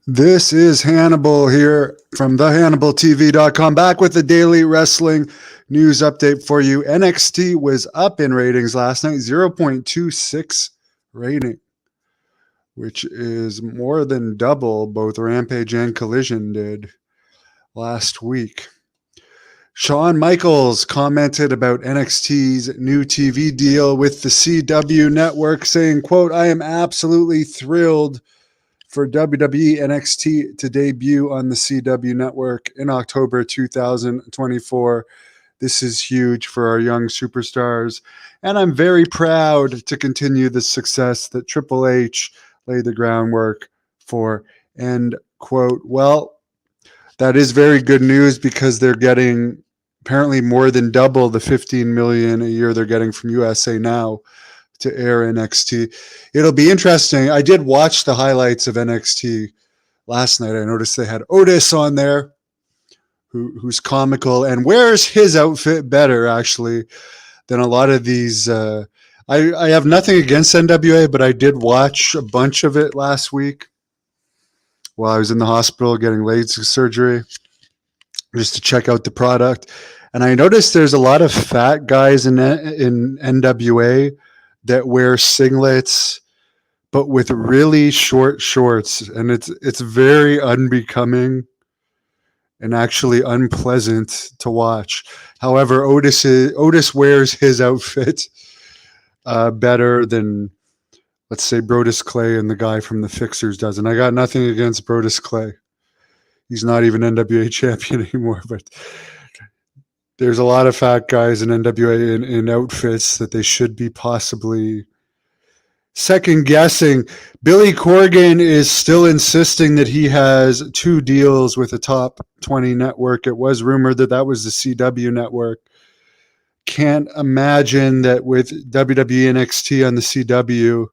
This is Hannibal here from thehannibaltv.com, back with the daily wrestling news update for you. NXT was up in ratings last night, 0.26 rating, which is more than double both Rampage and Collision did last week. Shawn Michaels commented about NXT's new TV deal with the CW network, saying, quote, "I am absolutely thrilled for WWE NXT to debut on the CW network in October 2024. This is huge for our young superstars, and I'm very proud to continue the success that Triple H laid the groundwork for," end quote. Well, that is very good news because they're getting apparently more than double the $15 million a year they're getting from USA Now to air NXT. It'll be interesting. I did watch the highlights of NXT last night. I noticed they had Otis on there, who's comical and wears his outfit better, actually, than a lot of these. I have nothing against NWA, but I did watch a bunch of it last week while I was in the hospital getting LASIK surgery, just to check out the product. And I noticed there's a lot of fat guys in NWA that wear singlets, but with really short shorts, and it's very unbecoming and actually unpleasant to watch. However, Otis wears his outfit better than, let's say, Brodus Clay and the guy from the Fixers does. And I got nothing against Brodus Clay. He's not even NWA champion anymore, but there's a lot of fat guys in NWA in outfits that they should be possibly second guessing. Billy Corgan is still insisting that he has two deals with a top 20 network. It was rumored that that was the CW network. Can't imagine that with WWE NXT on the CW,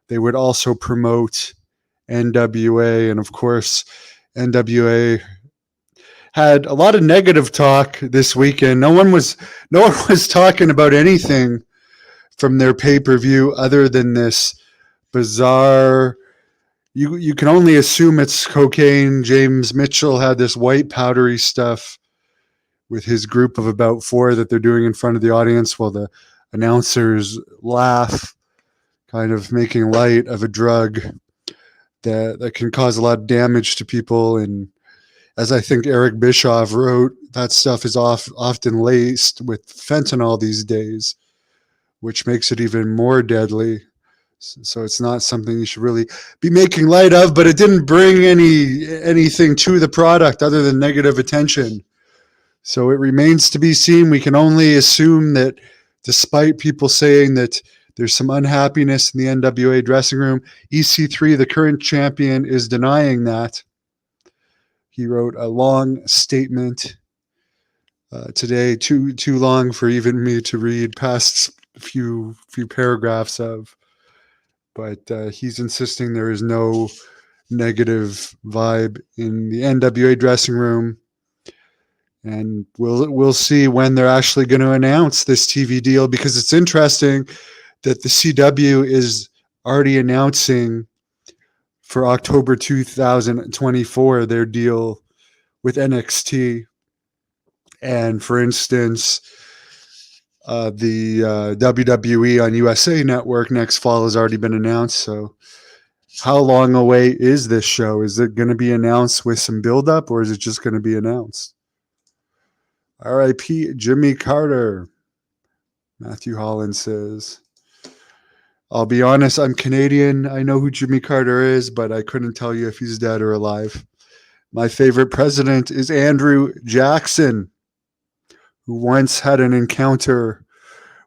they would also promote NWA. And of course, NWA had a lot of negative talk this weekend. No one was talking about anything from their pay-per-view other than this bizarre, you can only assume it's cocaine. James Mitchell had this white powdery stuff with his group of about 4 that they're doing in front of the audience while the announcers laugh, kind of making light of a drug that can cause a lot of damage to people. And as I think Eric Bischoff wrote, that stuff is often laced with fentanyl these days, which makes it even more deadly. So it's not something you should really be making light of, but it didn't bring anything to the product other than negative attention. So it remains to be seen. We can only assume that despite people saying that there's some unhappiness in the NWA dressing room, EC3, the current champion, is denying that. He wrote a long statement today, too long for even me to read past a few paragraphs of. But he's insisting there is no negative vibe in the NWA dressing room. And we'll see when they're actually going to announce this TV deal, because it's interesting that the CW is already announcing for October 2024 their deal with NXT. And for instance, the WWE on USA Network next fall has already been announced. So how long away is this show? Is it going to be announced with some buildup, or is it just going to be announced? R.I.P. Jimmy Carter, Matthew Holland says. I'll be honest, I'm Canadian. I know who Jimmy Carter is, but I couldn't tell you if he's dead or alive. My favorite president is Andrew Jackson, who once had an encounter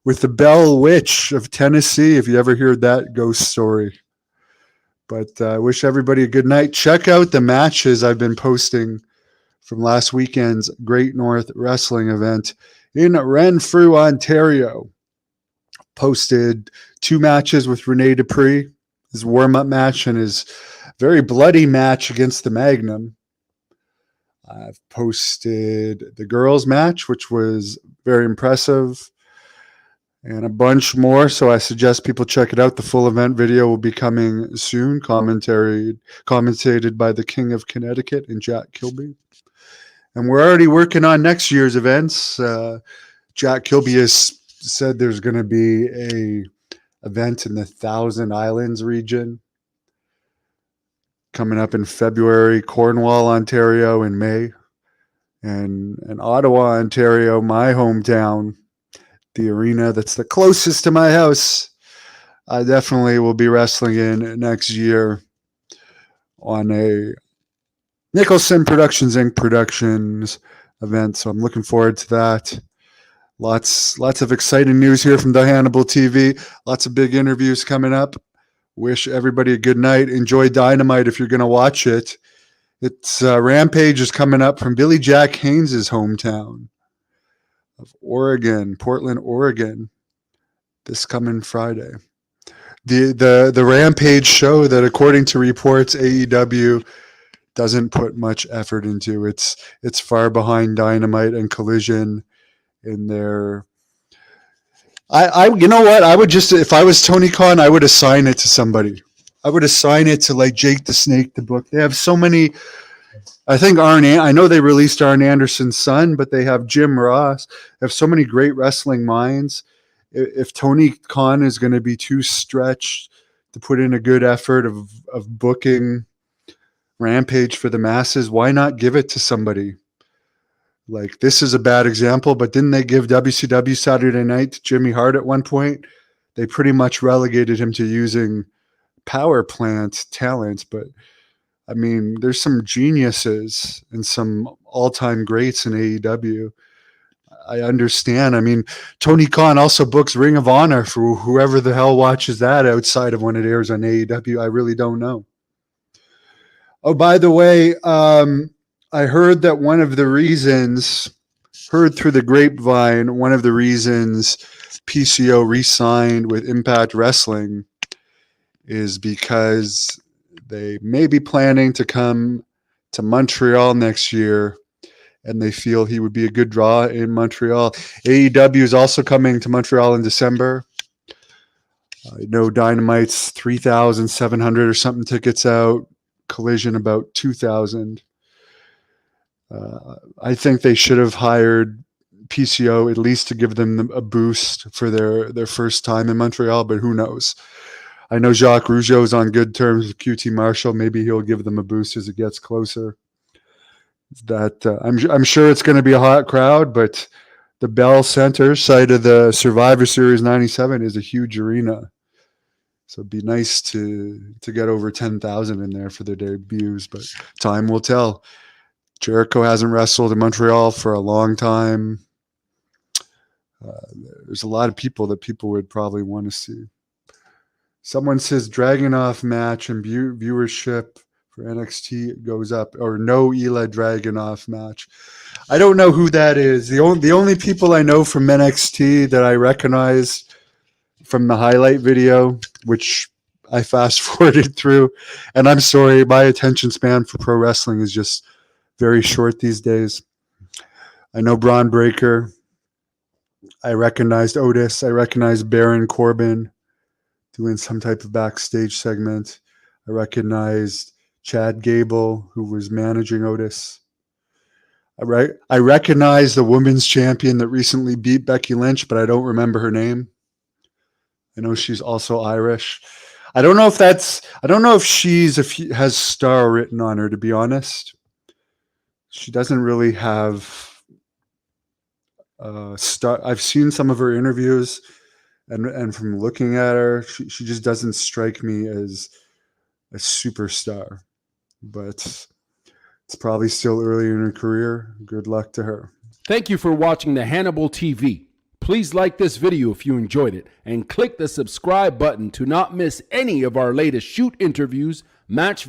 with the Bell Witch of Tennessee, if you ever heard that ghost story. But I wish everybody a good night. Check out the matches I've been posting from last weekend's Great North Wrestling event in Renfrew, Ontario. Posted 2 matches with Rene Dupree, his warm-up match and his very bloody match against the Magnum. I've posted the girls match, which was very impressive. and a bunch more. So I suggest people check it out. The full event video will be coming soon, commentated by the King of Connecticut and Jack Kilby. And we're already working on next year's events. Jack Kilby has said there's going to be a event in the Thousand Islands region coming up in February, Cornwall, Ontario in May, and Ottawa, Ontario, my hometown, the arena that's the closest to my house. I definitely will be wrestling in next year on a Nicholson Productions Inc. Productions event. So I'm looking forward to that. Lots of exciting news here from the Hannibal TV. Lots of big interviews coming up. Wish everybody a good night. Enjoy Dynamite if you're going to watch it. It's Rampage is coming up from Billy Jack Haynes' hometown of Oregon, Portland, Oregon, this coming Friday. The Rampage show that, according to reports, AEW doesn't put much effort into. It's far behind Dynamite and Collision in their. You know what? I would just, if I was Tony Khan, I would assign it to somebody. I would assign it to like Jake the Snake, the book. They have so many. I think I know they released Arn Anderson's son, but they have Jim Ross. They have so many great wrestling minds. If Tony Khan is going to be too stretched to put in a good effort of booking Rampage for the masses, why not give it to somebody? Like, this is a bad example, but didn't they give WCW Saturday Night to Jimmy Hart at one point? They pretty much relegated him to using power plant talent, but I mean, there's some geniuses and some all-time greats in AEW. I understand. I mean, Tony Khan also books Ring of Honor for whoever the hell watches that outside of when it airs on AEW. I really don't know. Oh, by the way, I heard that one of the reasons, heard through the grapevine, one of the reasons PCO re-signed with Impact Wrestling is because they may be planning to come to Montreal next year, and they feel he would be a good draw in Montreal. AEW is also coming to Montreal in December. I know Dynamite's 3,700 or something tickets out. Collision about 2,000. I think they should have hired PCO at least to give them a boost for their first time in Montreal, but who knows? I know Jacques Rougeau is on good terms with QT Marshall. Maybe he'll give them a boost as it gets closer. I'm sure it's going to be a hot crowd, but the Bell Center, site of the Survivor Series 97, is a huge arena. So it'd be nice to get over 10,000 in there for their debuts, but time will tell. Jericho hasn't wrestled in Montreal for a long time. There's a lot of people that people would probably want to see. Someone says Dragunov match and viewership for NXT goes up, or no Ilya Dragunov match. I don't know who that is. The only people I know from NXT that I recognize from the highlight video, which I fast forwarded through, and I'm sorry, my attention span for pro wrestling is just very short these days. I know Braun Breaker. I recognized Otis. I recognized Baron Corbin doing some type of backstage segment. I recognized Chad Gable, who was managing Otis. I recognize the women's champion that recently beat Becky Lynch, but I don't remember her name. I know she's also Irish. I don't know if she has star written on her, to be honest. She doesn't really have star. I've seen some of her interviews, and from looking at her, she just doesn't strike me as a superstar. But it's probably still early in her career. Good luck to her. Thank you for watching the Hannibal TV. Please like this video if you enjoyed it, and click the subscribe button to not miss any of our latest shoot interviews, match videos,